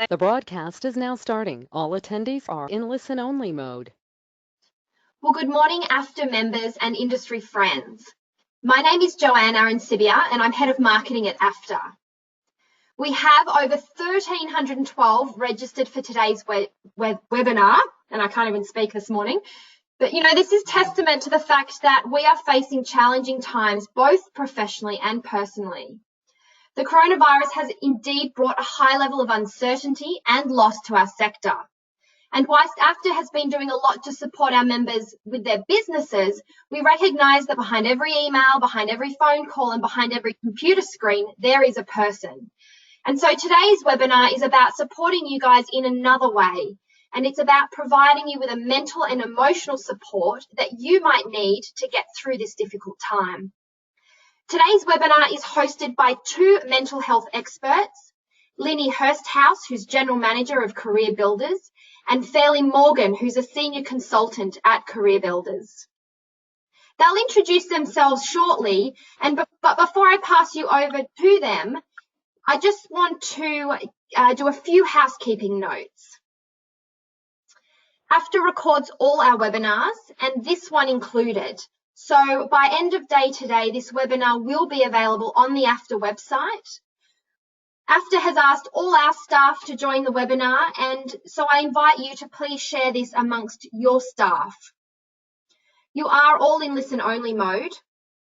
The broadcast is now starting. All attendees are in listen-only mode. Well, good morning, AFTA members and industry friends. My name is Joanne Arancibia and I'm Head of Marketing at AFTA. We have over 1,312 registered for today's webinar, and I can't even speak this morning. But, this is testament to the fact that we are facing challenging times, both professionally and personally. The coronavirus has indeed brought a high level of uncertainty and loss to our sector. And whilst AFTA has been doing a lot to support our members with their businesses, we recognise that behind every email, behind every phone call and behind every computer screen, there is a person. And so today's webinar is about supporting you guys in another way. And it's about providing you with a mental and emotional support that you might need to get through this difficult time. Today's webinar is hosted by two mental health experts, Linny Hursthouse, who's General Manager of CareerBuilders, and Fairlie Morgan, who's a Senior Consultant at CareerBuilders. They'll introduce themselves shortly, but before I pass you over to them, I just want to do a few housekeeping notes. AFTA records all our webinars, and this one included. So by end of day today, this webinar will be available on the AFTA website. AFTA has asked all our staff to join the webinar, and so I invite you to please share this amongst your staff. You are all in listen-only mode.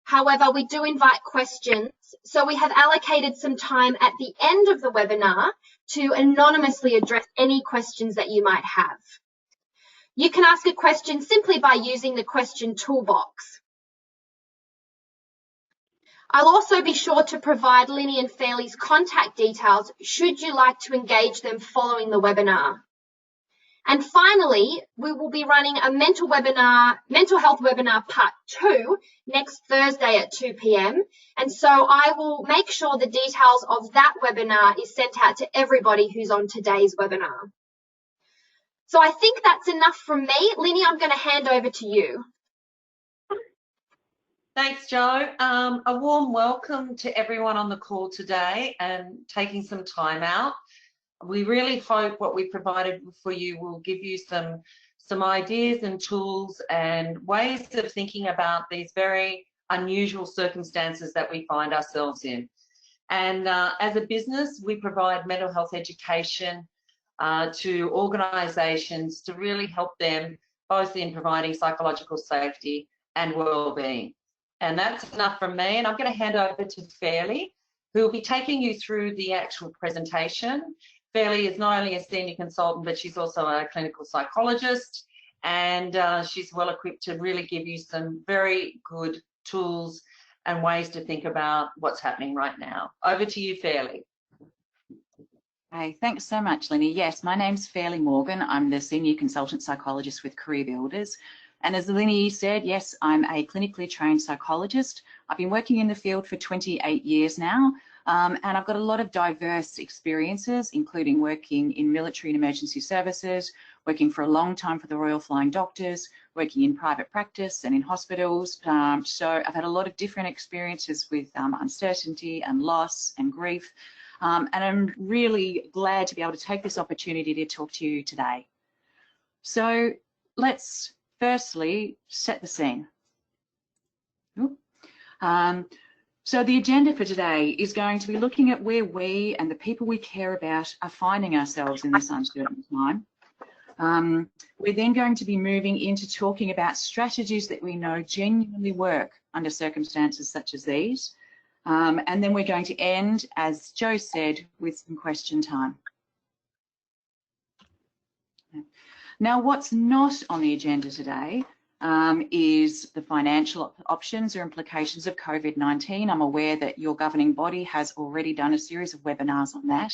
However, we do invite questions, so we have allocated some time at the end of the webinar to anonymously address any questions that you might have. You can ask a question simply by using the question toolbox. I'll also be sure to provide Linny and Fairlie's contact details should you like to engage them following the webinar. And finally, we will be running a mental health webinar part 2 next Thursday at 2 p.m. And so I will make sure the details of that webinar is sent out to everybody who's on today's webinar. So I think that's enough from me. Linny, I'm going to hand over to you. Thanks, Jo. A warm welcome to everyone on the call today and taking some time out. We really hope what we provided for you will give you some ideas and tools and ways of thinking about these very unusual circumstances that we find ourselves in. And as a business, we provide mental health education to organisations to really help them both in providing psychological safety and well-being. And that's enough from me, and I'm going to hand over to Fairlie, who will be taking you through the actual presentation. Fairlie is not only a senior consultant, but she's also a clinical psychologist, and she's well equipped to really give you some very good tools and ways to think about what's happening right now. Over to you, Fairlie. Hey, thanks so much, Linny. Yes, my name's Fairlie Morgan. I'm the Senior Consultant Psychologist with CareerBuilders. And as Linny said, yes, I'm a clinically trained psychologist. I've been working in the field for 28 years now, and I've got a lot of diverse experiences, including working in military and emergency services, working for a long time for the Royal Flying Doctors, working in private practice and in hospitals. So I've had a lot of different experiences with uncertainty and loss and grief. And I'm really glad to be able to take this opportunity to talk to you today. So let's firstly set the scene. So the agenda for today is going to be looking at where we and the people we care about are finding ourselves in this uncertain time. We're then going to be moving into talking about strategies that we know genuinely work under circumstances such as these. And then we're going to end, as Jo said, with some question time. Now, what's not on the agenda today is the financial options or implications of COVID-19. I'm aware that your governing body has already done a series of webinars on that.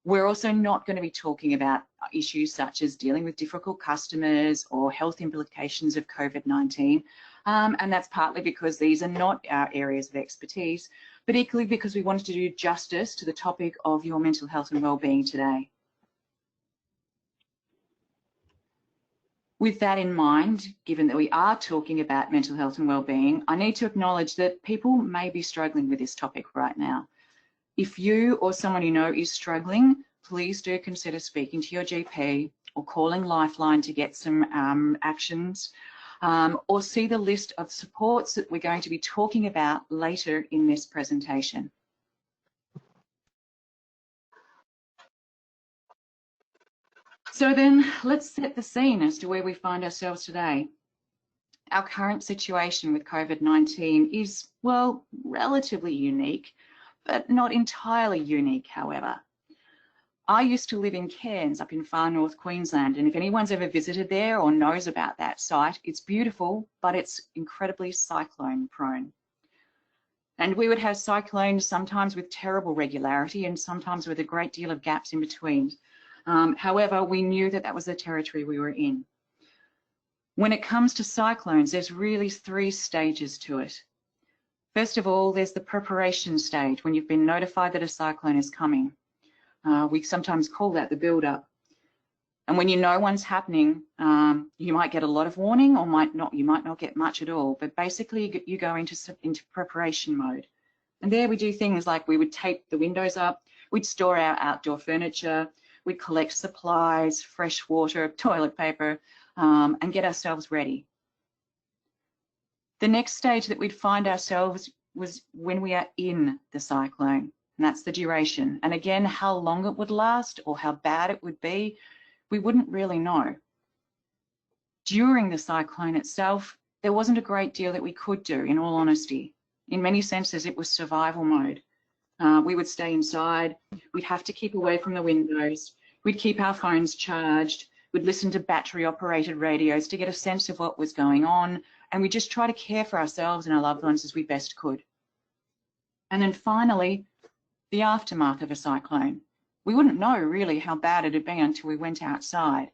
We're also not going to be talking about issues such as dealing with difficult customers or health implications of COVID-19. And that's partly because these are not our areas of expertise, but equally because we wanted to do justice to the topic of your mental health and well-being today. With that in mind, given that we are talking about mental health and well-being, I need to acknowledge that people may be struggling with this topic right now. If you or someone you know is struggling, please do consider speaking to your GP or calling Lifeline to get some actions, or see the list of supports that we're going to be talking about later in this presentation. So then let's set the scene as to where we find ourselves today. Our current situation with COVID-19 is, well, relatively unique, but not entirely unique, however. I used to live in Cairns up in far north Queensland, and if anyone's ever visited there or knows about that site, it's beautiful, but it's incredibly cyclone prone. And we would have cyclones sometimes with terrible regularity and sometimes with a great deal of gaps in between. However, we knew that that was the territory we were in. When it comes to cyclones, there's really 3 stages to it. First of all, there's the preparation stage, when you've been notified that a cyclone is coming. We sometimes call that the build-up. And when you know one's happening, you might get a lot of warning or you might not get much at all. But basically, you go into preparation mode. And there we do things like we would tape the windows up, we'd store our outdoor furniture, we'd collect supplies, fresh water, toilet paper, and get ourselves ready. The next stage that we'd find ourselves was when we are in the cyclone, and that's the duration. And again, how long it would last or how bad it would be, we wouldn't really know. During the cyclone itself, there wasn't a great deal that we could do, in all honesty. In many senses, it was survival mode. We would stay inside, we'd have to keep away from the windows, we'd keep our phones charged, we'd listen to battery-operated radios to get a sense of what was going on, and we'd just try to care for ourselves and our loved ones as we best could. And then finally, the aftermath of a cyclone. We wouldn't know really how bad it had been until we went outside.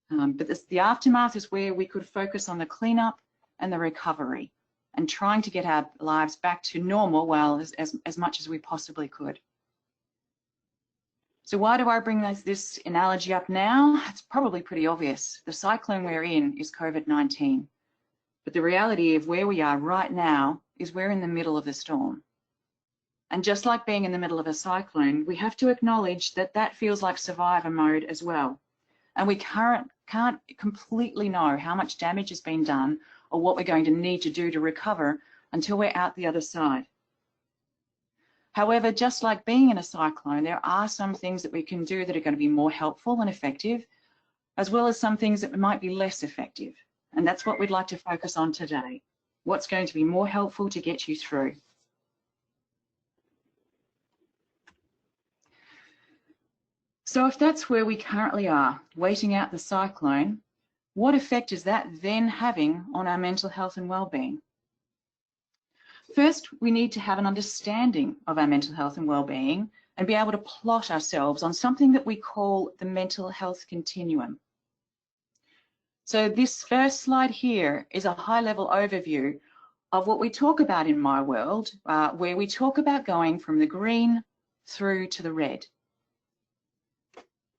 But the aftermath is where we could focus on the cleanup and the recovery and trying to get our lives back to normal, well, as much as we possibly could. So why do I bring this analogy up now? It's probably pretty obvious. The cyclone we're in is COVID-19. But the reality of where we are right now is we're in the middle of the storm. And just like being in the middle of a cyclone, we have to acknowledge that that feels like survivor mode as well. And we can't completely know how much damage has been done or what we're going to need to do to recover until we're out the other side. However, just like being in a cyclone, there are some things that we can do that are going to be more helpful and effective, as well as some things that might be less effective. And that's what we'd like to focus on today. What's going to be more helpful to get you through? So if that's where we currently are, waiting out the cyclone, what effect is that then having on our mental health and well-being? First, we need to have an understanding of our mental health and well-being and be able to plot ourselves on something that we call the mental health continuum. So this first slide here is a high-level overview of what we talk about in my world, where we talk about going from the green through to the red.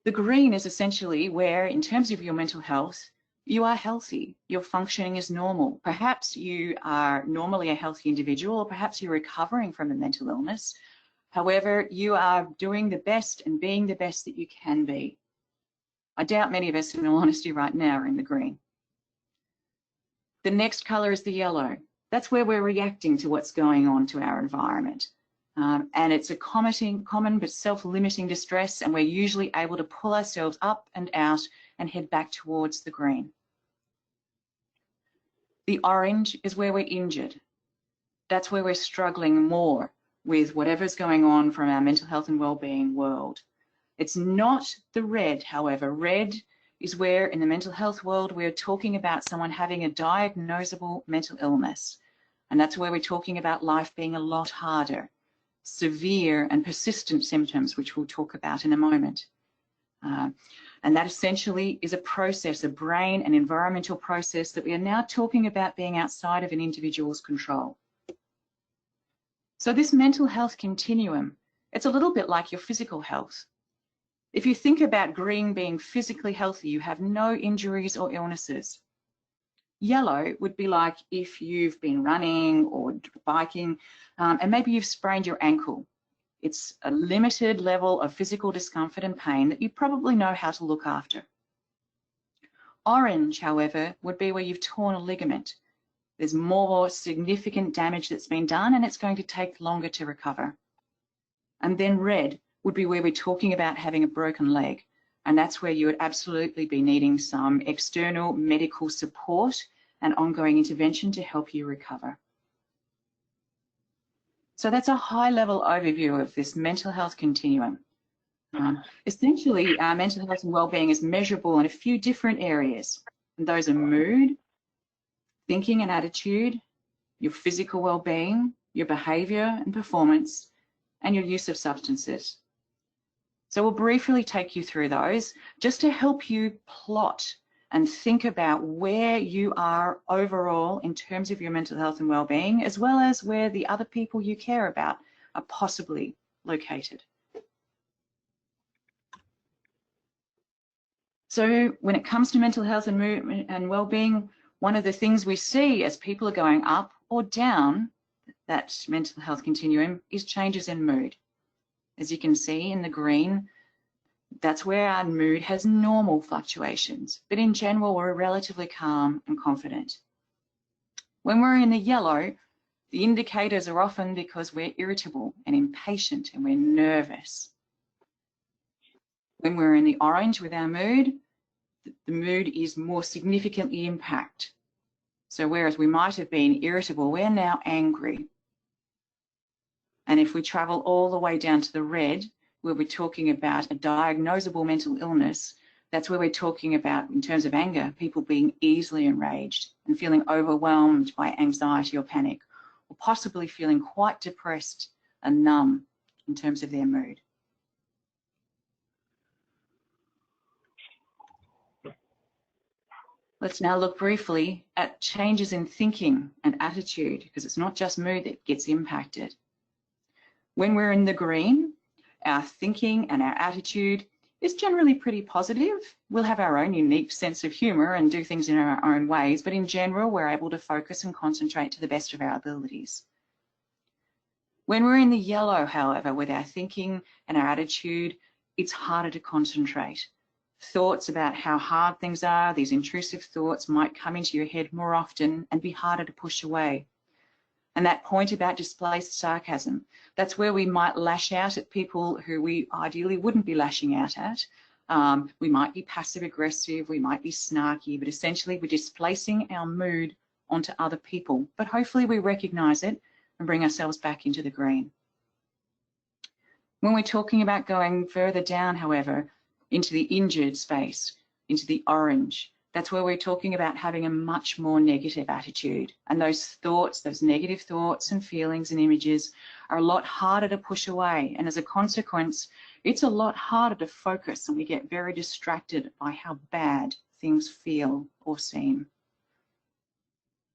The green is essentially where, in terms of your mental health, you are healthy, your functioning is normal. Perhaps you are normally a healthy individual, or perhaps you're recovering from a mental illness. However, you are doing the best and being the best that you can be. I doubt many of us, in all honesty, right now are in the green. The next colour is the yellow. That's where we're reacting to what's going on to our environment. And it's a common but self-limiting distress, and we're usually able to pull ourselves up and out and head back towards the green. The orange is where we're injured. That's where we're struggling more with whatever's going on from our mental health and well-being world. It's not the red, however. Red is where, in the mental health world, we're talking about someone having a diagnosable mental illness. And that's where we're talking about life being a lot harder. Severe and persistent symptoms, which we'll talk about in a moment. And that essentially is a process, a brain and environmental process that we are now talking about being outside of an individual's control. So this mental health continuum, it's a little bit like your physical health. If you think about green being physically healthy, you have no injuries or illnesses. Yellow would be like if you've been running or biking and maybe you've sprained your ankle. It's a limited level of physical discomfort and pain that you probably know how to look after. Orange, however, would be where you've torn a ligament. There's more significant damage that's been done and it's going to take longer to recover. And then red would be where we're talking about having a broken leg. And that's where you would absolutely be needing some external medical support and ongoing intervention to help you recover. So that's a high-level overview of this mental health continuum. Essentially, mental health and wellbeing is measurable in a few different areas. And those are mood, thinking and attitude, your physical well-being, your behaviour and performance, and your use of substances. So we'll briefly take you through those just to help you plot and think about where you are overall in terms of your mental health and well-being, as well as where the other people you care about are possibly located. So when it comes to mental health and mood and well-being, one of the things we see as people are going up or down that mental health continuum is changes in mood. As you can see in the green, that's where our mood has normal fluctuations, but in general, we're relatively calm and confident. When we're in the yellow, the indicators are often because we're irritable and impatient and we're nervous. When we're in the orange with our mood, the mood is more significantly impacted. So whereas we might have been irritable, we're now angry. And if we travel all the way down to the red, where we're talking about a diagnosable mental illness, that's where we're talking about, in terms of anger, people being easily enraged and feeling overwhelmed by anxiety or panic, or possibly feeling quite depressed and numb in terms of their mood. Let's now look briefly at changes in thinking and attitude, because it's not just mood that gets impacted. When we're in the green, our thinking and our attitude is generally pretty positive. We'll have our own unique sense of humour and do things in our own ways, but in general, we're able to focus and concentrate to the best of our abilities. When we're in the yellow, however, with our thinking and our attitude, it's harder to concentrate. Thoughts about how hard things are, these intrusive thoughts might come into your head more often and be harder to push away. And that point about displaced sarcasm, that's where we might lash out at people who we ideally wouldn't be lashing out at. We might be passive aggressive, we might be snarky, but essentially we're displacing our mood onto other people. But hopefully we recognise it and bring ourselves back into the green. When we're talking about going further down, however, into the injured space, into the orange, that's where we're talking about having a much more negative attitude. And those thoughts, those negative thoughts and feelings and images are a lot harder to push away. And as a consequence, it's a lot harder to focus and we get very distracted by how bad things feel or seem.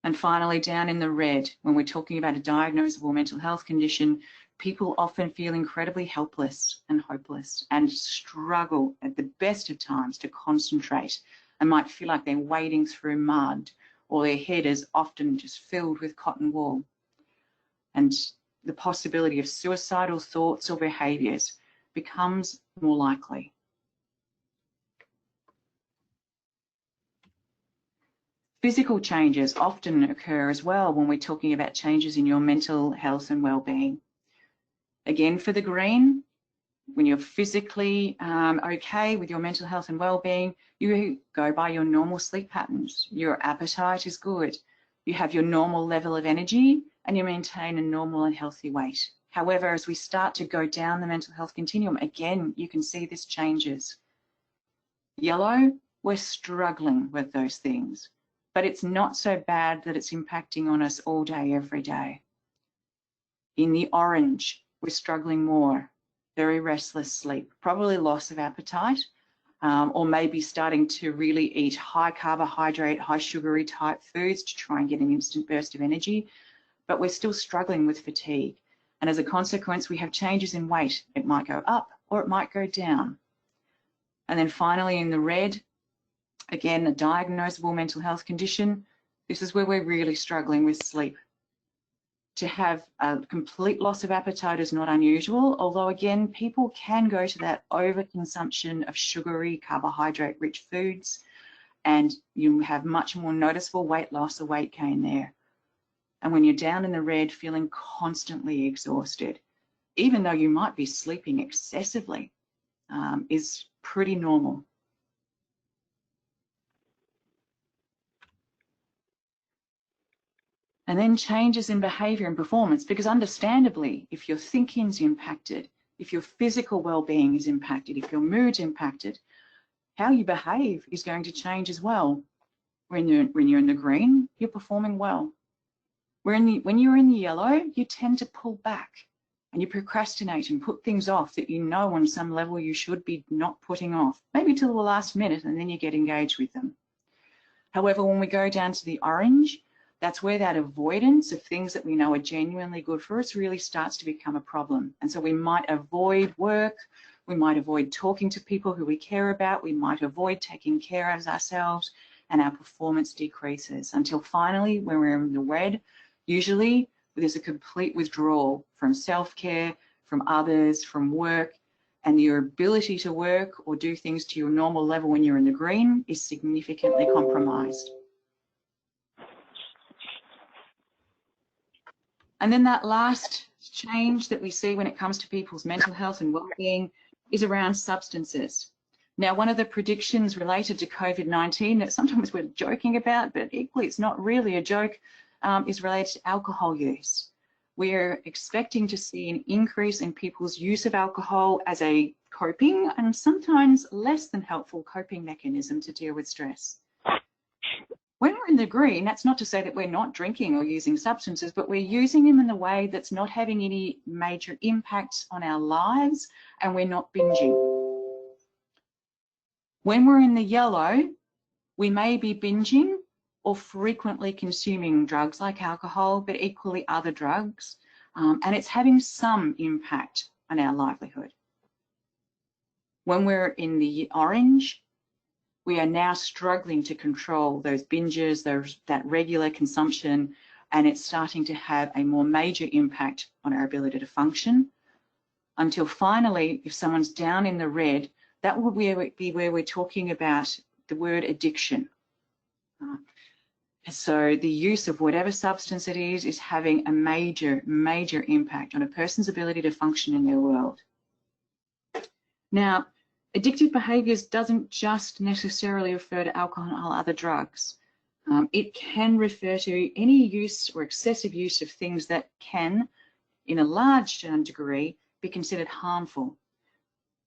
And finally, down in the red, when we're talking about a diagnosable mental health condition, people often feel incredibly helpless and hopeless and struggle at the best of times to concentrate and might feel like they're wading through mud, or their head is often just filled with cotton wool. And the possibility of suicidal thoughts or behaviours becomes more likely. Physical changes often occur as well when we're talking about changes in your mental health and well-being. Again, for the green, when you're physically okay with your mental health and well-being, you go by your normal sleep patterns. Your appetite is good. You have your normal level of energy and you maintain a normal and healthy weight. However, as we start to go down the mental health continuum, again, you can see this changes. Yellow, we're struggling with those things, but it's not so bad that it's impacting on us all day, every day. In the orange, we're struggling more. Very restless sleep, probably loss of appetite, or maybe starting to really eat high carbohydrate, high sugary type foods to try and get an instant burst of energy, but we're still struggling with fatigue. And as a consequence, we have changes in weight. It might go up or it might go down. And then finally in the red, again, a diagnosable mental health condition. This is where we're really struggling with sleep. To have a complete loss of appetite is not unusual, although again, people can go to that overconsumption of sugary, carbohydrate-rich foods, and you have much more noticeable weight loss or weight gain there. And when you're down in the red, feeling constantly exhausted, even though you might be sleeping excessively, is pretty normal. And then changes in behavior and performance, because understandably, if your thinking's impacted, if your physical well-being is impacted, if your mood's impacted, how you behave is going to change as well. When you're in the green, you're performing well. When you're in the yellow, you tend to pull back and you procrastinate and put things off that you know on some level you should be not putting off, maybe till the last minute, and then you get engaged with them. However, when we go down to the orange, that's where that avoidance of things that we know are genuinely good for us really starts to become a problem. And so we might avoid work, we might avoid talking to people who we care about, we might avoid taking care of ourselves, and our performance decreases until finally, when we're in the red, usually there's a complete withdrawal from self-care, from others, from work, and your ability to work or do things to your normal level when you're in the green is significantly compromised. And then that last change that we see when it comes to people's mental health and well-being is around substances. Now, one of the predictions related to COVID-19 that sometimes we're joking about, but equally it's not really a joke, is related to alcohol use. We're expecting to see an increase in people's use of alcohol as a coping and sometimes less than helpful coping mechanism to deal with stress. When we're in the green, that's not to say that we're not drinking or using substances, but we're using them in a way that's not having any major impacts on our lives, and we're not binging. When we're in the yellow, we may be binging or frequently consuming drugs like alcohol, but equally other drugs, and it's having some impact on our livelihood. When we're in the orange, we are now struggling to control those binges, that regular consumption, and it's starting to have a more major impact on our ability to function. Until finally, if someone's down in the red, that will be where we're talking about the word addiction. So the use of whatever substance it is having a major, major impact on a person's ability to function in their world. Now, addictive behaviours doesn't just necessarily refer to alcohol and other drugs. It can refer to any use or excessive use of things that can, in a large degree, be considered harmful.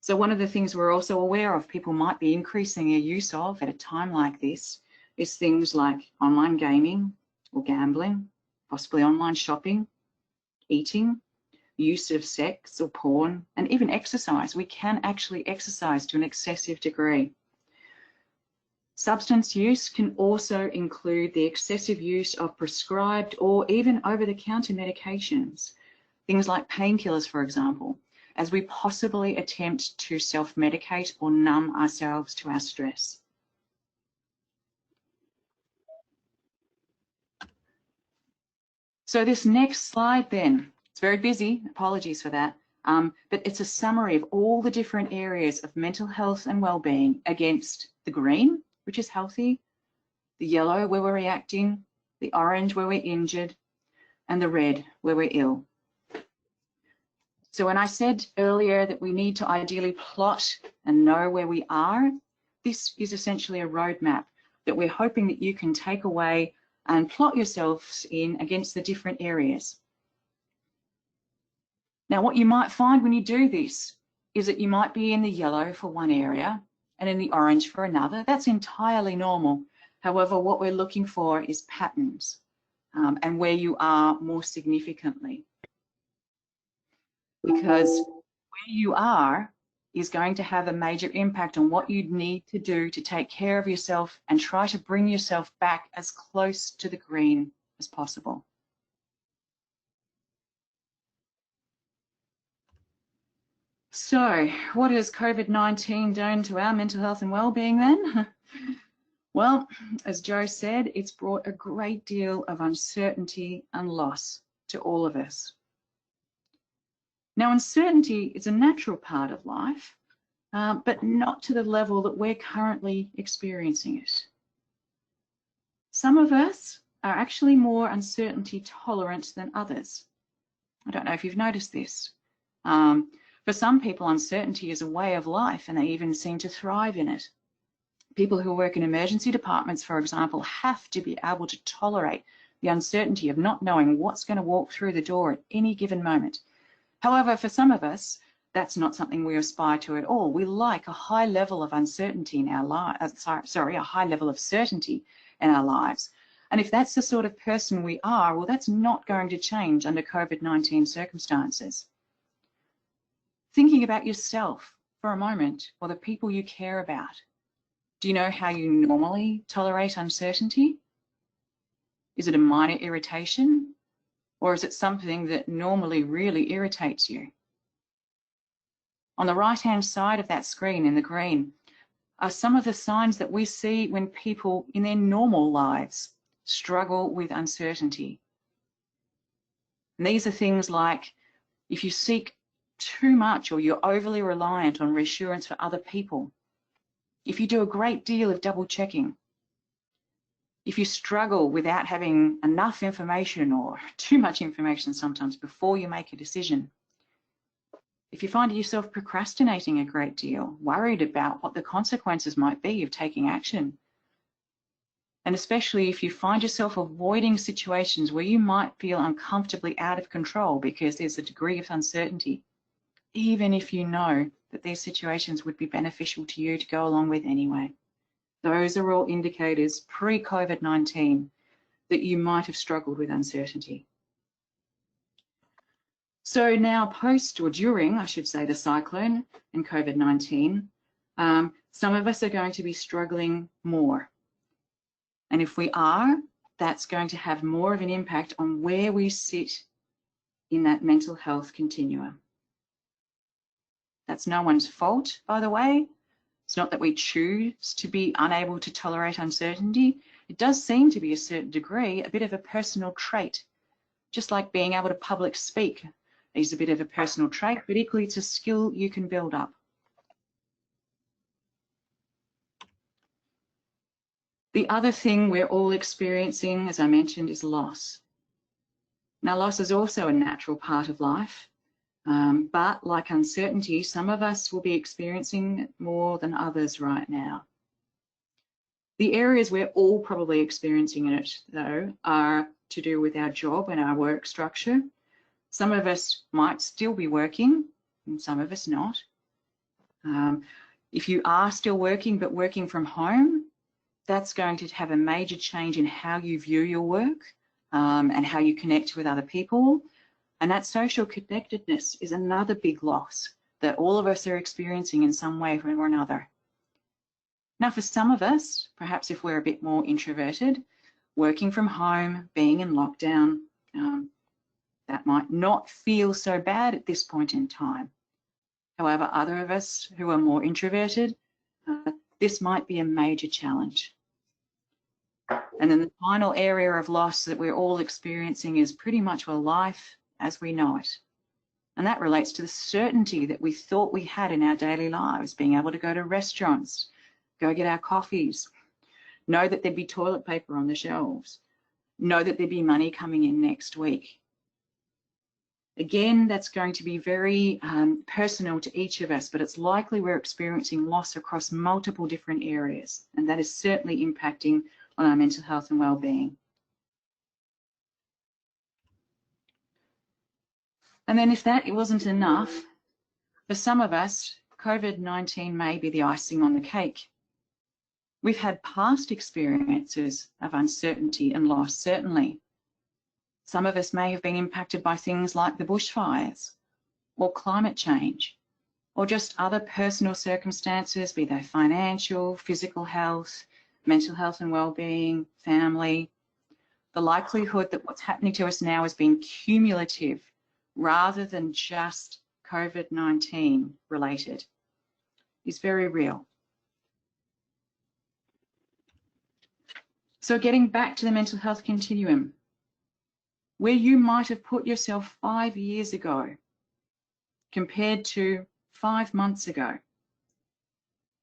So one of the things we're also aware of people might be increasing their use of at a time like this is things like online gaming or gambling, possibly online shopping, eating, use of sex or porn, and even exercise. We can actually exercise to an excessive degree. Substance use can also include the excessive use of prescribed or even over-the-counter medications, things like painkillers, for example, as we possibly attempt to self-medicate or numb ourselves to our stress. So this next slide then, it's very busy, apologies for that, but it's a summary of all the different areas of mental health and well-being against the green, which is healthy, the yellow where we're reacting, the orange where we're injured, and the red where we're ill. So when I said earlier that we need to ideally plot and know where we are, this is essentially a roadmap that we're hoping that you can take away and plot yourselves in against the different areas. Now, what you might find when you do this is that you might be in the yellow for one area and in the orange for another. That's entirely normal. However, what we're looking for is patterns and where you are more significantly. Because where you are is going to have a major impact on what you need to do to take care of yourself and try to bring yourself back as close to the green as possible. So what has COVID-19 done to our mental health and well-being then? Well, as Joe said, it's brought a great deal of uncertainty and loss to all of us. Now, uncertainty is a natural part of life, but not to the level that we're currently experiencing it. Some of us are actually more uncertainty tolerant than others. I don't know if you've noticed this. For some people, uncertainty is a way of life and they even seem to thrive in it. People who work in emergency departments, for example, have to be able to tolerate the uncertainty of not knowing what's going to walk through the door at any given moment. However, for some of us, that's not something we aspire to at all. We like a high level of uncertainty in our lives, a high level of certainty in our lives. And if that's the sort of person we are, well, that's not going to change under COVID-19 circumstances. Thinking about yourself for a moment, or the people you care about. Do you know how you normally tolerate uncertainty? Is it a minor irritation, or is it something that normally really irritates you? On the right-hand side of that screen in the green are some of the signs that we see when people in their normal lives struggle with uncertainty. And these are things like if you seek too much or you're overly reliant on reassurance for other people, if you do a great deal of double checking, if you struggle without having enough information or too much information sometimes before you make a decision, if you find yourself procrastinating a great deal, worried about what the consequences might be of taking action, and especially if you find yourself avoiding situations where you might feel uncomfortably out of control because there's a degree of uncertainty, even if you know that these situations would be beneficial to you to go along with anyway. Those are all indicators pre-COVID-19 that you might have struggled with uncertainty. So now post, or during, I should say, the cyclone and COVID-19, some of us are going to be struggling more. And if we are, that's going to have more of an impact on where we sit in that mental health continuum. That's no one's fault, by the way. It's not that we choose to be unable to tolerate uncertainty. It does seem to be a certain degree, a bit of a personal trait, just like being able to public speak is a bit of a personal trait, but equally it's a skill you can build up. The other thing we're all experiencing, as I mentioned, is loss. Now, loss is also a natural part of life. But like uncertainty, some of us will be experiencing it more than others right now. The areas we're all probably experiencing it, though, are to do with our job and our work structure. Some of us might still be working, and some of us not. If you are still working, but working from home, that's going to have a major change in how you view your work and how you connect with other people. And that social connectedness is another big loss that all of us are experiencing in some way or another. Now, for some of us, perhaps if we're a bit more introverted, working from home, being in lockdown, that might not feel so bad at this point in time. However, other of us who are more introverted, this might be a major challenge. And then the final area of loss that we're all experiencing is pretty much, well, life as we know it. And that relates to the certainty that we thought we had in our daily lives, being able to go to restaurants, go get our coffees, know that there'd be toilet paper on the shelves, know that there'd be money coming in next week. Again, that's going to be very personal to each of us, but it's likely we're experiencing loss across multiple different areas, and that is certainly impacting on our mental health and well-being. And then if that wasn't enough, for some of us, COVID-19 may be the icing on the cake. We've had past experiences of uncertainty and loss, certainly. Some of us may have been impacted by things like the bushfires or climate change or just other personal circumstances, be they financial, physical health, mental health and well-being, family. The likelihood that what's happening to us now is being cumulative rather than just COVID-19 related is very real. So getting back to the mental health continuum, where you might have put yourself 5 years ago compared to 5 months ago,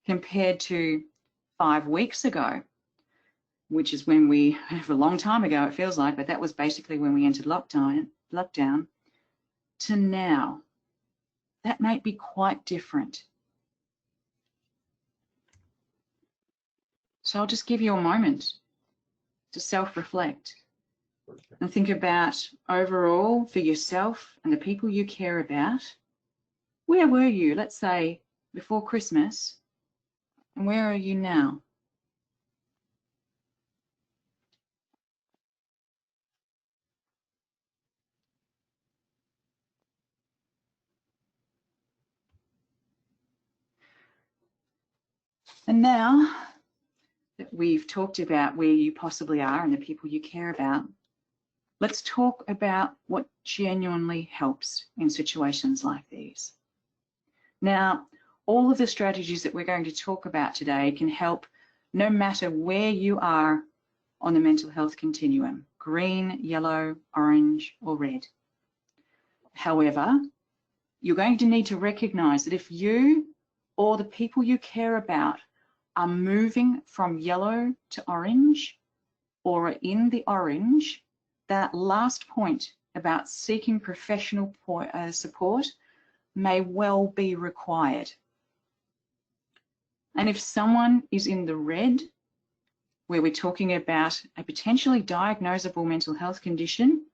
compared to 5 weeks ago, which is when we, a long time ago it feels like, but that was basically when we entered lockdown, to now. That might be quite different. So I'll just give you a moment to self-reflect and think about overall for yourself and the people you care about. Where were you, let's say, before Christmas, and where are you now? And now that we've talked about where you possibly are and the people you care about, let's talk about what genuinely helps in situations like these. Now, all of the strategies that we're going to talk about today can help no matter where you are on the mental health continuum, green, yellow, orange, or red. However, you're going to need to recognize that if you or the people you care about are moving from yellow to orange or are in the orange, that last point about seeking professional support may well be required. And if someone is in the red, where we're talking about a potentially diagnosable mental health condition,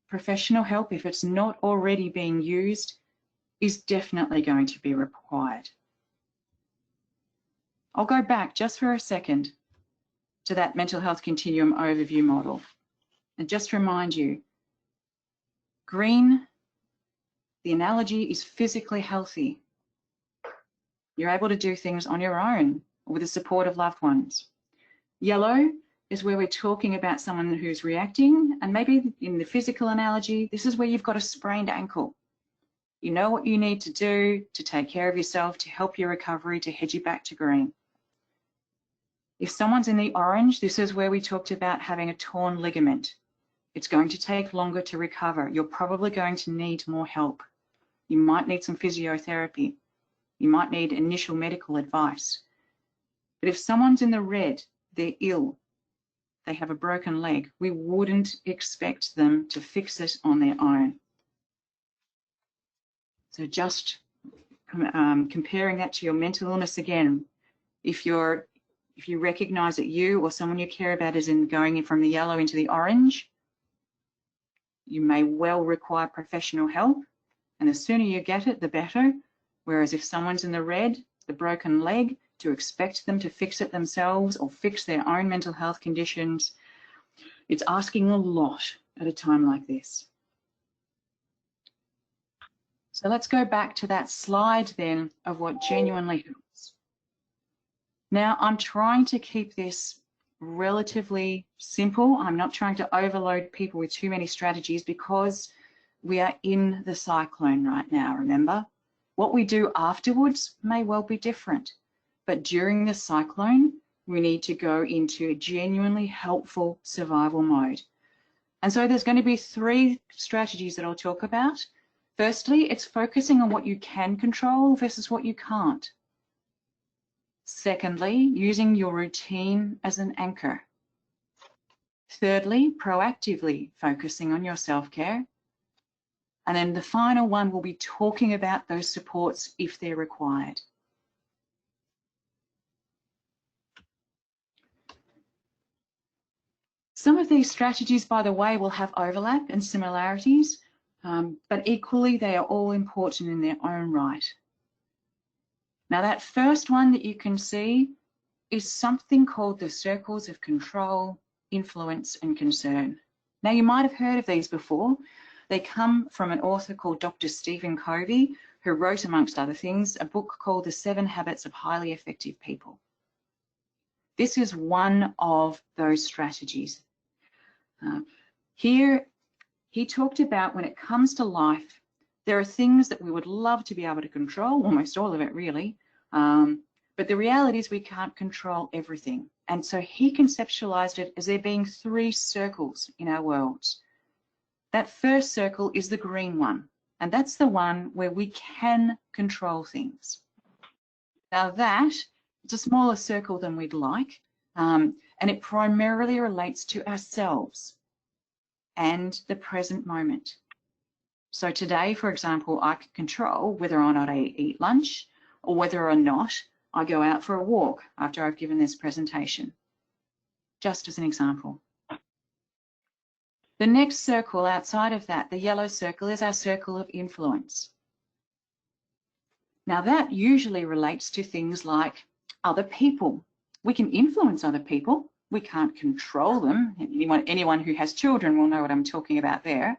professional help, if it's not already being used, is definitely going to be required. I'll go back just for a second to that mental health continuum overview model and just remind you, green, the analogy is physically healthy. You're able to do things on your own or with the support of loved ones. Yellow is where we're talking about someone who's reacting, and maybe in the physical analogy, this is where you've got a sprained ankle. You know what you need to do to take care of yourself, to help your recovery, to head you back to green. If someone's in the orange, this is where we talked about having a torn ligament. It's going to take longer to recover. You're probably going to need more help. You might need some physiotherapy. You might need initial medical advice. But if someone's in the red, they're ill, they have a broken leg, we wouldn't expect them to fix it on their own. So just comparing that to your mental illness again, if you recognize that you or someone you care about is going from the yellow into the orange, you may well require professional help, and the sooner you get it, the better. Whereas if someone's in the red, the broken leg, to expect them to fix it themselves or fix their own mental health conditions, it's asking a lot at a time like this. So let's go back to that slide then of what genuinely helps. Now, I'm trying to keep this relatively simple. I'm not trying to overload people with too many strategies because we are in the cyclone right now, remember? What we do afterwards may well be different, but during the cyclone, we need to go into genuinely helpful survival mode. And so there's going to be 3 strategies that I'll talk about. Firstly, it's focusing on what you can control versus what you can't. Secondly, using your routine as an anchor. Thirdly, proactively focusing on your self-care. And then the final one will be talking about those supports if they're required. Some of these strategies, by the way, will have overlap and similarities, but equally they are all important in their own right. Now, that first one that you can see is something called the circles of control, influence, and concern. Now, you might have heard of these before. They come from an author called Dr. Stephen Covey, who wrote, amongst other things, a book called The 7 Habits of Highly Effective People. This is one of those strategies. Here, he talked about when it comes to life, there are things that we would love to be able to control, almost all of it really, but the reality is we can't control everything. And so he conceptualized it as there being 3 circles in our worlds. That first circle is the green one, and that's the one where we can control things. Now that, it's a smaller circle than we'd like, and it primarily relates to ourselves and the present moment. So today, for example, I can control whether or not I eat lunch or whether or not I go out for a walk after I've given this presentation, just as an example. The next circle outside of that, the yellow circle, is our circle of influence. Now that usually relates to things like other people. We can influence other people. We can't control them. Anyone who has children will know what I'm talking about there.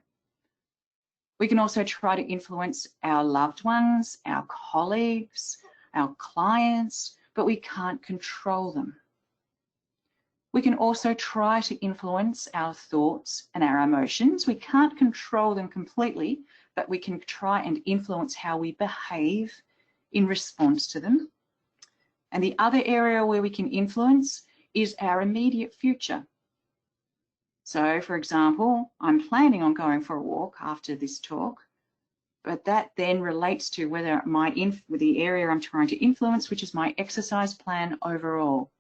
We can also try to influence our loved ones, our colleagues, our clients, but we can't control them. We can also try to influence our thoughts and our emotions. We can't control them completely, but we can try and influence how we behave in response to them. And the other area where we can influence is our immediate future. So, for example, I'm planning on going for a walk after this talk, but that then relates to whether the area I'm trying to influence, which is my exercise plan overall.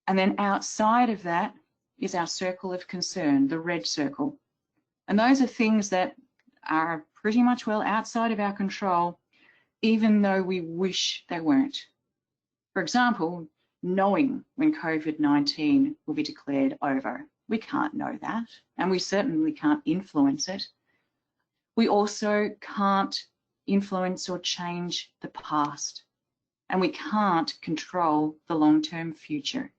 And then outside of that is our circle of concern, the red circle. And those are things that are pretty much well outside of our control, even though we wish they weren't. For example, knowing when COVID-19 will be declared over. We can't know that, and we certainly can't influence it. We also can't influence or change the past, and we can't control the long-term future.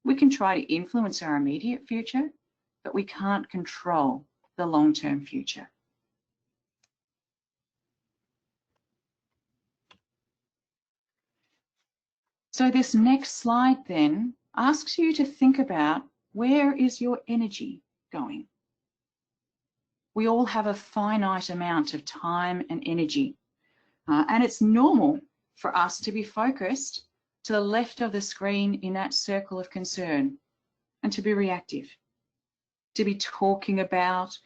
We can try to influence our immediate future, but we can't control the long-term future. So this next slide then asks you to think about, where is your energy going? We all have a finite amount of time and energy, and it's normal for us to be focused to the left of the screen in that circle of concern and to be reactive, to be talking about,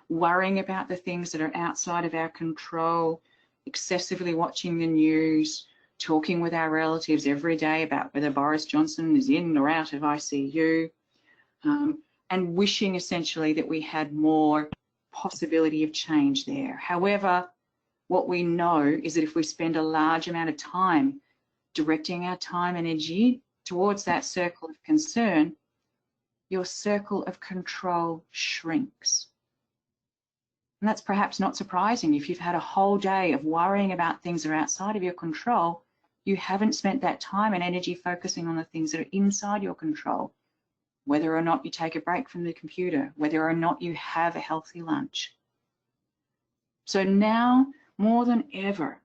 worrying about the things that are outside of our control, excessively watching the news, talking with our relatives every day about whether Boris Johnson is in or out of ICU, and wishing essentially that we had more possibility of change there. However, what we know is that if we spend a large amount of time directing our time and energy towards that circle of concern, your circle of control shrinks. And that's perhaps not surprising. If you've had a whole day of worrying about things that are outside of your control, you haven't spent that time and energy focusing on the things that are inside your control, whether or not you take a break from the computer, whether or not you have a healthy lunch. So now, more than ever,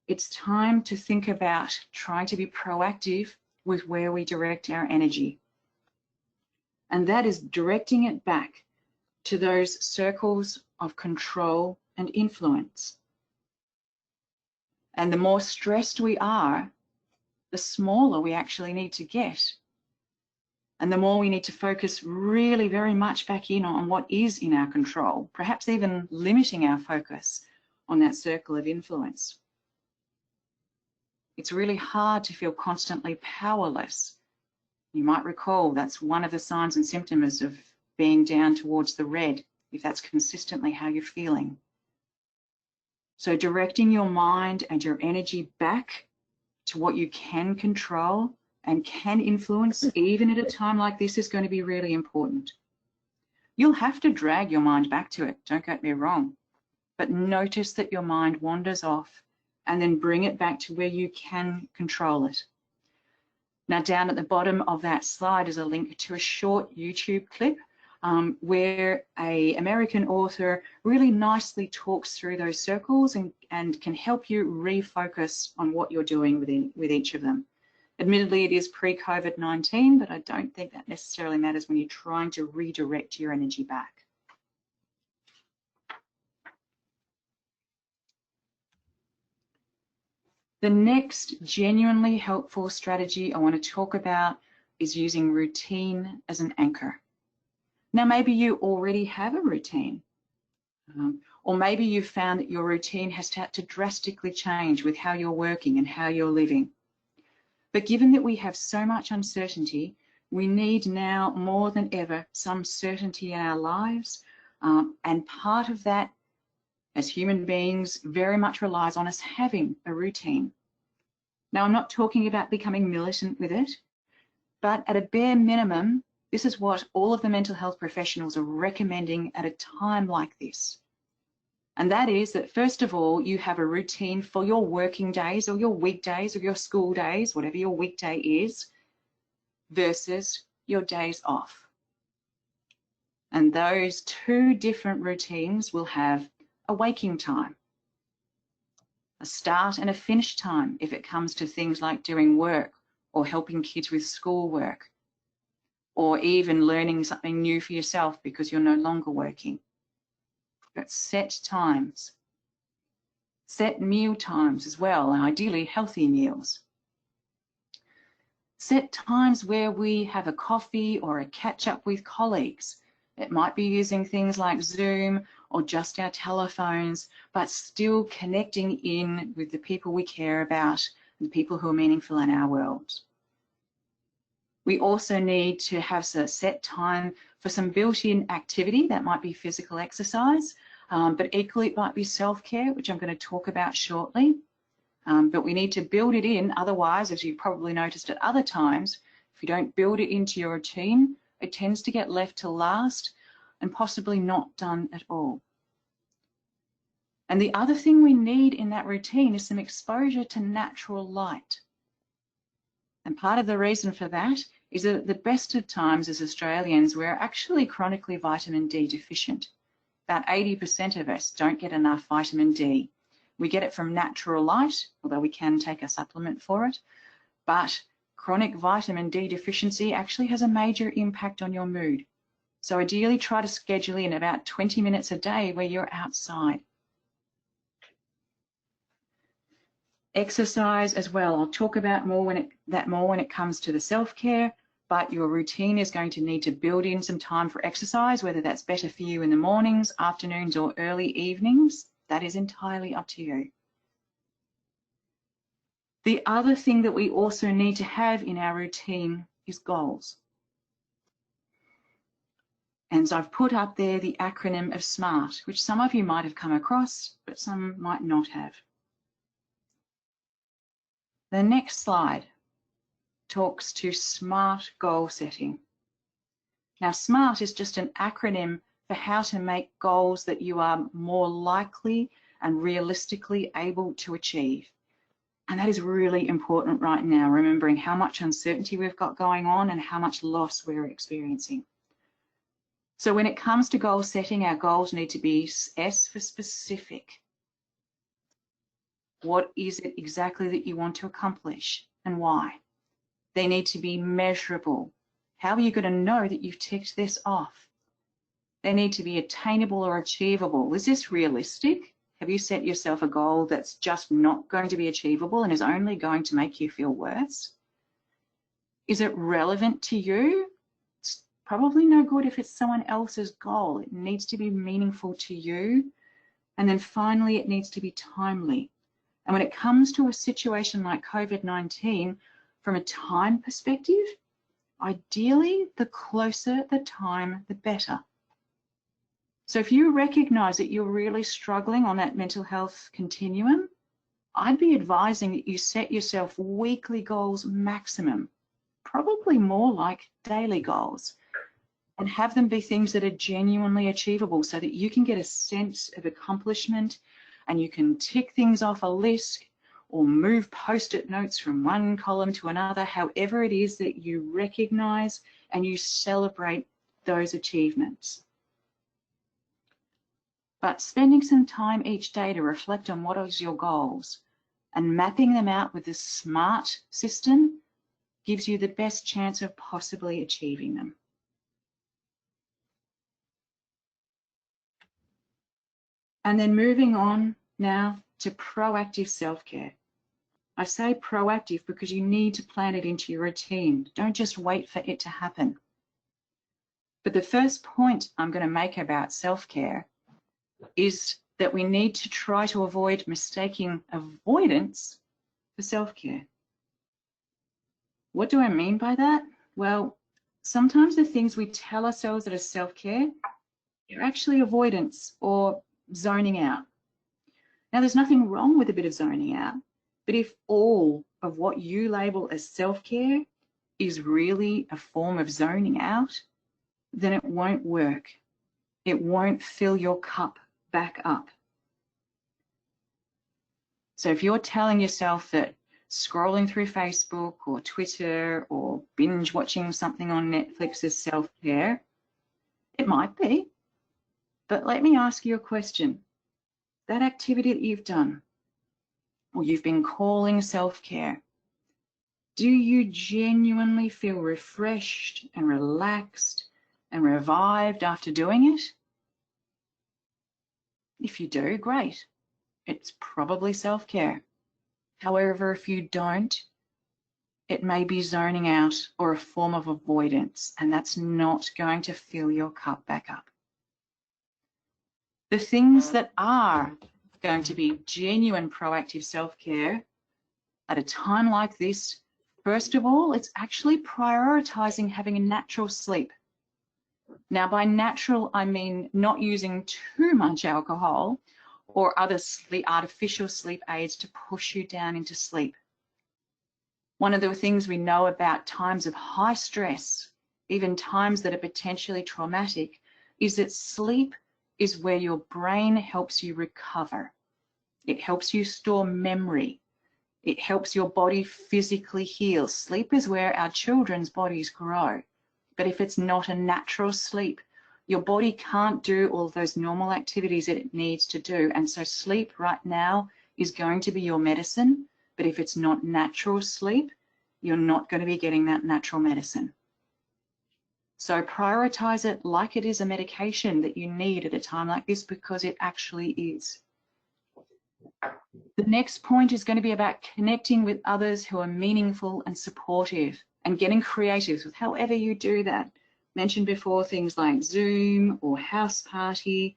it's time to think about trying to be proactive with where we direct our energy. And that is directing it back to those circles of control and influence. And the more stressed we are, the smaller we actually need to get. And the more we need to focus really very much back in on what is in our control, perhaps even limiting our focus on that circle of influence. It's really hard to feel constantly powerless. You might recall that's one of the signs and symptoms of being down towards the red, if that's consistently how you're feeling. So directing your mind and your energy back to what you can control and can influence, even at a time like this, is going to be really important. You'll have to drag your mind back to it, don't get me wrong, but notice that your mind wanders off and then bring it back to where you can control it. Now, down at the bottom of that slide is a link to a short YouTube clip where an American author really nicely talks through those circles and can help you refocus on what you're doing with each of them. Admittedly, it is pre-COVID-19, but I don't think that necessarily matters when you're trying to redirect your energy back. The next genuinely helpful strategy I want to talk about is using routine as an anchor. Now, maybe you already have a routine, or maybe you've found that your routine has had to drastically change with how you're working and how you're living. But given that we have so much uncertainty, we need now more than ever some certainty in our lives, and part of that, as human beings, very much relies on us having a routine. Now, I'm not talking about becoming militant with it, but at a bare minimum, this is what all of the mental health professionals are recommending at a time like this. And that is that, first of all, you have a routine for your working days or your weekdays or your school days, whatever your weekday is, versus your days off. And those two different routines will have a waking time, a start and a finish time if it comes to things like doing work or helping kids with schoolwork, or even learning something new for yourself because you're no longer working. But set times, set meal times as well, and ideally healthy meals. Set times where we have a coffee or a catch up with colleagues. It might be using things like Zoom or just our telephones, but still connecting in with the people we care about, the people who are meaningful in our world. We also need to have a set time for some built-in activity. That might be physical exercise, but equally it might be self-care, which I'm going to talk about shortly. But we need to build it in, otherwise, as you've probably noticed at other times, if you don't build it into your routine, it tends to get left to last and possibly not done at all. And the other thing we need in that routine is some exposure to natural light. And part of the reason for that is that at the best of times as Australians, we're actually chronically vitamin D deficient. About 80% of us don't get enough vitamin D. We get it from natural light, although we can take a supplement for it, but chronic vitamin D deficiency actually has a major impact on your mood. So ideally try to schedule in about 20 minutes a day where you're outside. Exercise as well. I'll talk about more when it comes to the self-care, but your routine is going to need to build in some time for exercise, whether that's better for you in the mornings, afternoons, or early evenings. That is entirely up to you. The other thing that we also need to have in our routine is goals. And so I've put up there the acronym of SMART, which some of you might have come across, but some might not have. The next slide talks to SMART goal setting. Now, SMART is just an acronym for how to make goals that you are more likely and realistically able to achieve. And that is really important right now, remembering how much uncertainty we've got going on and how much loss we're experiencing. So when it comes to goal setting, our goals need to be S for specific. What is it exactly that you want to accomplish and why? They need to be measurable. How are you going to know that you've ticked this off? They need to be attainable or achievable. Is this realistic? Have you set yourself a goal that's just not going to be achievable and is only going to make you feel worse? Is it relevant to you? It's probably no good if it's someone else's goal. It needs to be meaningful to you. And then finally, it needs to be timely. And when it comes to a situation like COVID-19, from a time perspective, ideally, the closer the time, the better. So if you recognize that you're really struggling on that mental health continuum, I'd be advising that you set yourself weekly goals maximum, probably more like daily goals, and have them be things that are genuinely achievable so that you can get a sense of accomplishment and you can tick things off a list or move post-it notes from one column to another, however it is that you recognize and you celebrate those achievements. But spending some time each day to reflect on what is your goals and mapping them out with the SMART system gives you the best chance of possibly achieving them. And then moving on now to proactive self-care. I say proactive because you need to plan it into your routine. Don't just wait for it to happen. But the first point I'm going to make about self-care is that we need to try to avoid mistaking avoidance for self-care. What do I mean by that? Well, sometimes the things we tell ourselves that are self-care are actually avoidance or zoning out. Now, there's nothing wrong with a bit of zoning out, but if all of what you label as self-care is really a form of zoning out, then it won't work. It won't fill your cup back up. So if you're telling yourself that scrolling through Facebook or Twitter or binge watching something on Netflix is self-care, it might be. But let me ask you a question. That activity that you've done, or you've been calling self-care, do you genuinely feel refreshed and relaxed and revived after doing it? If you do, great. It's probably self-care. However, if you don't, it may be zoning out or a form of avoidance, and that's not going to fill your cup back up. The things that are going to be genuine proactive self-care at a time like this, first of all, it's actually prioritizing having a natural sleep. Now, by natural, I mean not using too much alcohol or other artificial sleep aids to push you down into sleep. One of the things we know about times of high stress, even times that are potentially traumatic, is that sleep is where your brain helps you recover. It helps you store memory. It helps your body physically heal. Sleep is where our children's bodies grow. But if it's not a natural sleep, your body can't do all those normal activities that it needs to do. And so sleep right now is going to be your medicine. But if it's not natural sleep, you're not going to be getting that natural medicine. So prioritize it like it is a medication that you need at a time like this, because it actually is. The next point is going to be about connecting with others who are meaningful and supportive, and getting creative with however you do that. Mentioned before, things like Zoom or House Party.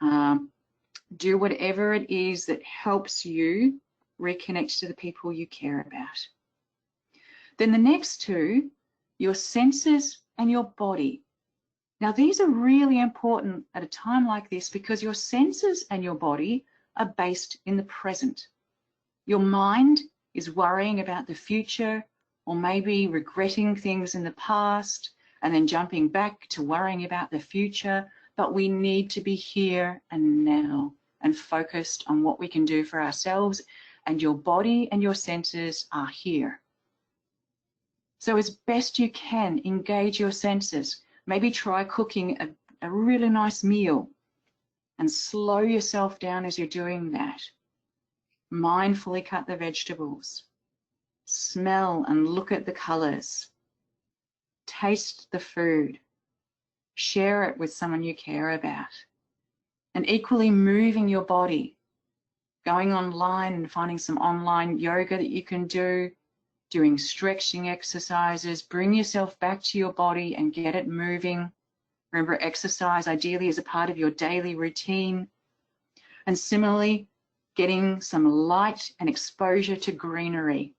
Do whatever it is that helps you reconnect to the people you care about. Then the next two, your senses and your body. Now, these are really important at a time like this, because your senses and your body are based in the present. Your mind is worrying about the future, or maybe regretting things in the past and then jumping back to worrying about the future. But we need to be here and now and focused on what we can do for ourselves, and your body and your senses are here. So as best you can, engage your senses. Maybe try cooking a really nice meal and slow yourself down as you're doing that. Mindfully cut the vegetables. Smell and look at the colors. Taste the food. Share it with someone you care about. And equally moving your body. Going online and finding some online yoga that you can do. Doing stretching exercises. Bring yourself back to your body and get it moving. Remember, exercise ideally is a part of your daily routine. And similarly, getting some light and exposure to greenery.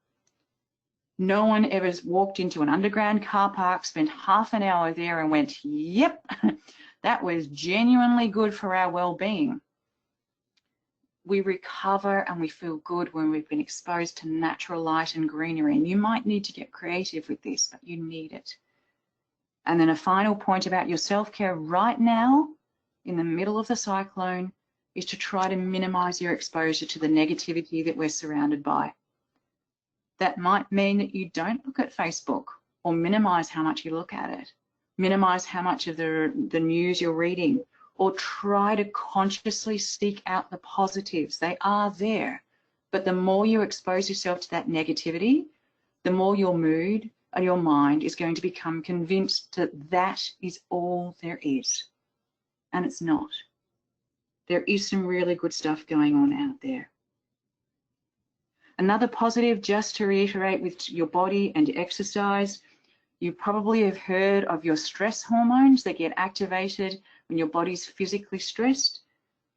No one ever walked into an underground car park, spent half an hour there and went, yep, that was genuinely good for our well-being. We recover and we feel good when we've been exposed to natural light and greenery. And you might need to get creative with this, but you need it. And then a final point about your self-care right now, in the middle of the cyclone, is to try to minimize your exposure to the negativity that we're surrounded by. That might mean that you don't look at Facebook, or minimize how much you look at it. Minimize how much of the news you're reading, or try to consciously seek out the positives. They are there. But the more you expose yourself to that negativity, the more your mood and your mind is going to become convinced that that is all there is. And it's not. There is some really good stuff going on out there. Another positive, just to reiterate with your body and your exercise, You probably have heard of your stress hormones that get activated when your body's physically stressed.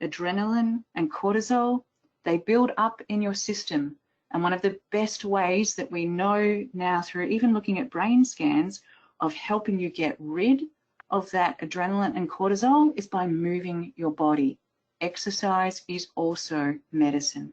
Adrenaline and cortisol, they build up in your system. And one of the best ways that we know now through even looking at brain scans of helping you get rid of that adrenaline and cortisol is by moving your body. Exercise is also medicine.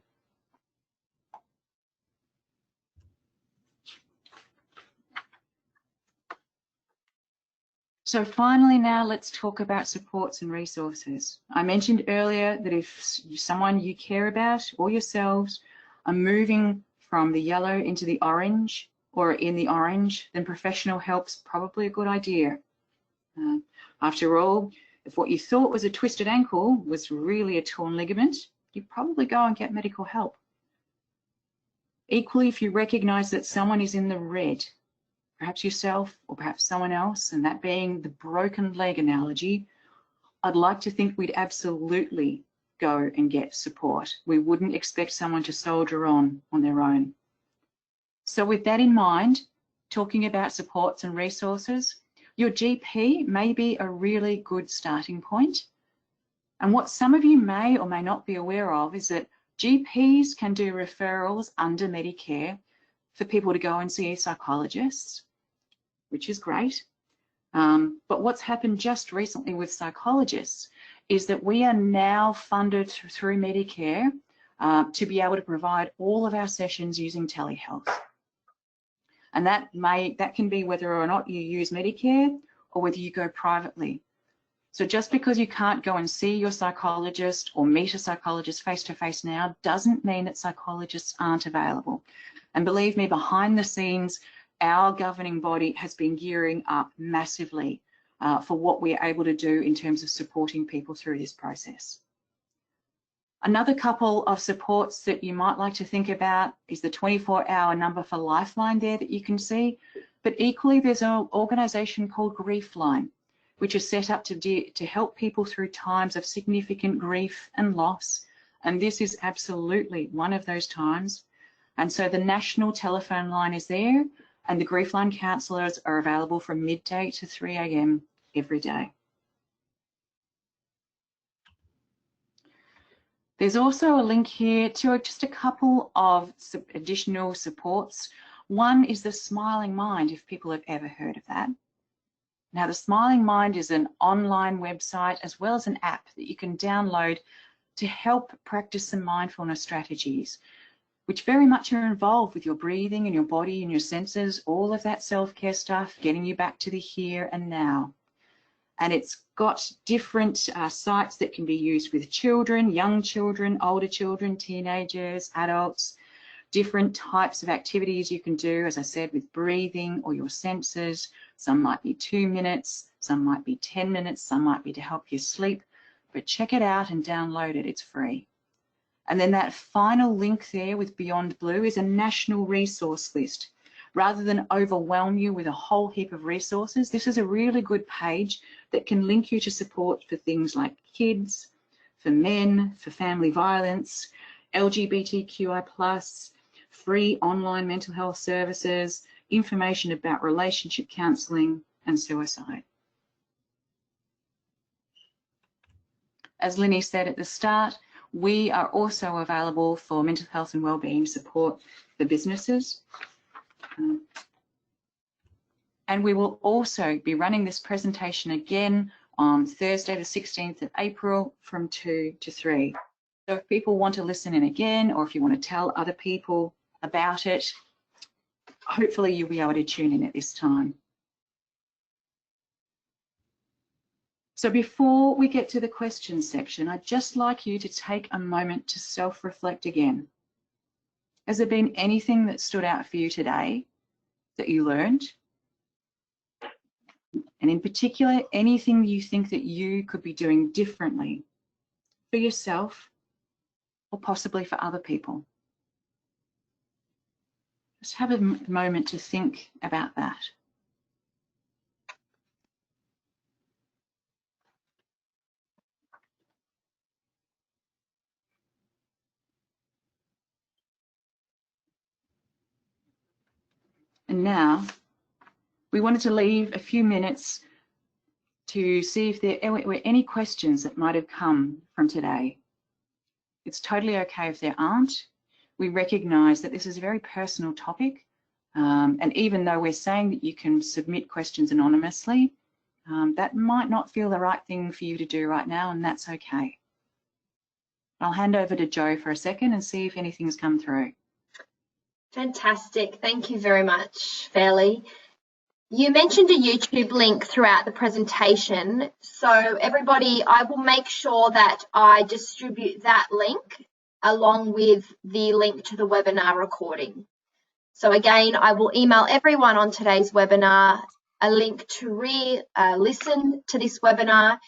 So finally now let's talk about supports and resources. I mentioned earlier that if someone you care about or yourselves are moving from the yellow into the orange or in the orange, then professional help's probably a good idea. After all, if what you thought was a twisted ankle was really a torn ligament, you'd probably go and get medical help. Equally, if you recognize that someone is in the red, perhaps yourself or perhaps someone else, and that being the broken leg analogy, I'd like to think we'd absolutely go and get support. We wouldn't expect someone to soldier on their own. So with that in mind, talking about supports and resources, your GP may be a really good starting point. And what some of you may or may not be aware of is that GPs can do referrals under Medicare for people to go and see psychologists, which is great. But what's happened just recently with psychologists is that we are now funded through Medicare to be able to provide all of our sessions using telehealth. And that can be whether or not you use Medicare or whether you go privately. So just because you can't go and see your psychologist or meet a psychologist face-to-face now doesn't mean that psychologists aren't available. And believe me, behind the scenes, our governing body has been gearing up massively for what we're able to do in terms of supporting people through this process. Another couple of supports that you might like to think about is the 24-hour number for Lifeline there that you can see, but equally there's an organisation called Griefline, which is set up to help people through times of significant grief and loss, and this is absolutely one of those times. And so the national telephone line is there, and the Griefline counsellors are available from midday to 3 a.m. every day. There's also a link here to just a couple of additional supports. One is the Smiling Mind, if people have ever heard of that. Now, the Smiling Mind is an online website as well as an app that you can download to help practice some mindfulness strategies, which very much are involved with your breathing and your body and your senses, all of that self-care stuff, getting you back to the here and now. And it's got different sites that can be used with children, young children, older children, teenagers, adults, different types of activities you can do, as I said, with breathing or your senses. Some might be 2 minutes, some might be 10 minutes, some might be to help you sleep, but check it out and download it, it's free. And then that final link there with Beyond Blue is a national resource list. Rather than overwhelm you with a whole heap of resources, this is a really good page that can link you to support for things like kids, for men, for family violence, LGBTQI+, free online mental health services, information about relationship counselling and suicide. As Linny said at the start, we are also available for mental health and wellbeing support for businesses. And we will also be running this presentation again on Thursday, the 16th of April from 2 to 3. So if people want to listen in again, or if you want to tell other people about it, hopefully you'll be able to tune in at this time. So before we get to the questions section, I'd just like you to take a moment to self-reflect again. Has there been anything that stood out for you today that you learned? And in particular, anything you think that you could be doing differently for yourself or possibly for other people? Just have a moment to think about that. And now, We wanted to leave a few minutes to see if there were any questions that might have come from today. It's totally okay if there aren't. We recognise that this is a very personal topic, and even though we're saying that you can submit questions anonymously, that might not feel the right thing for you to do right now, and that's okay. I'll hand over to Jo for a second and see if anything's come through. Fantastic. Thank you very much, Fairlie. You mentioned a YouTube link throughout the presentation. So everybody, I will make sure that I distribute that link along with the link to the webinar recording. So again, I will email everyone on today's webinar a link to listen to this webinar.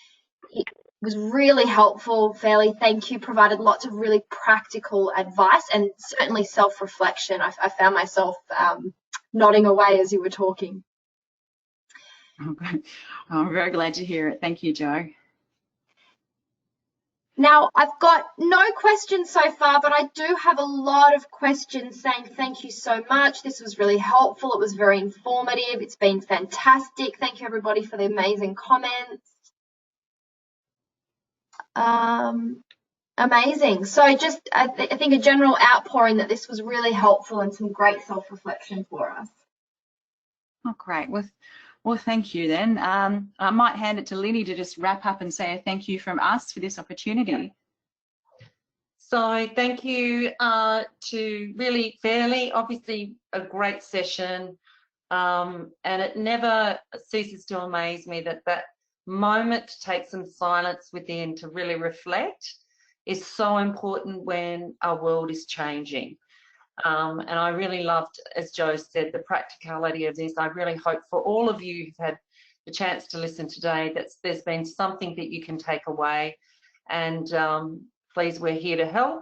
It was really helpful, Fairlie. Thank you. Provided lots of really practical advice and certainly self-reflection. I found myself nodding away as you were talking. I'm very glad to hear it. Thank you, Jo. Now, I've got no questions so far, but I do have a lot of questions saying thank you so much. This was really helpful. It was very informative. It's been fantastic. Thank you, everybody, for the amazing comments. Amazing. So just, I think a general outpouring that this was really helpful and some great self-reflection for us. Oh, great. Well, thank you then. I might hand it to Linny to just wrap up and say a thank you from us for this opportunity. So thank you to really Fairlie, obviously a great session, and it never ceases to amaze me that that moment to take some silence within to really reflect is so important when our world is changing. And I really loved, as Jo said, the practicality of this. I really hope for all of you who've had the chance to listen today that there's been something that you can take away. And please, we're here to help.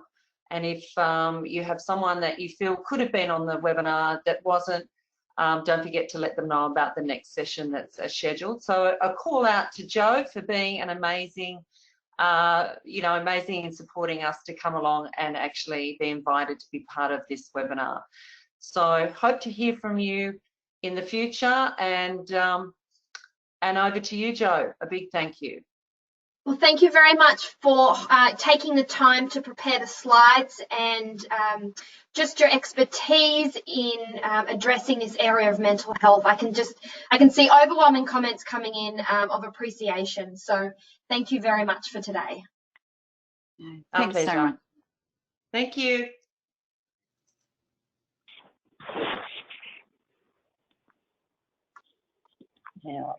And if you have someone that you feel could have been on the webinar that wasn't, don't forget to let them know about the next session that's scheduled. So a call out to Jo for being an amazing amazing in supporting us to come along and actually be invited to be part of this webinar. So hope to hear from you in the future, and over to you, Jo. A big thank you. Well, thank you very much for taking the time to prepare the slides and just your expertise in addressing this area of mental health. I can see overwhelming comments coming in of appreciation. So thank you very much for today. Thanks so much. Thank you. Yeah.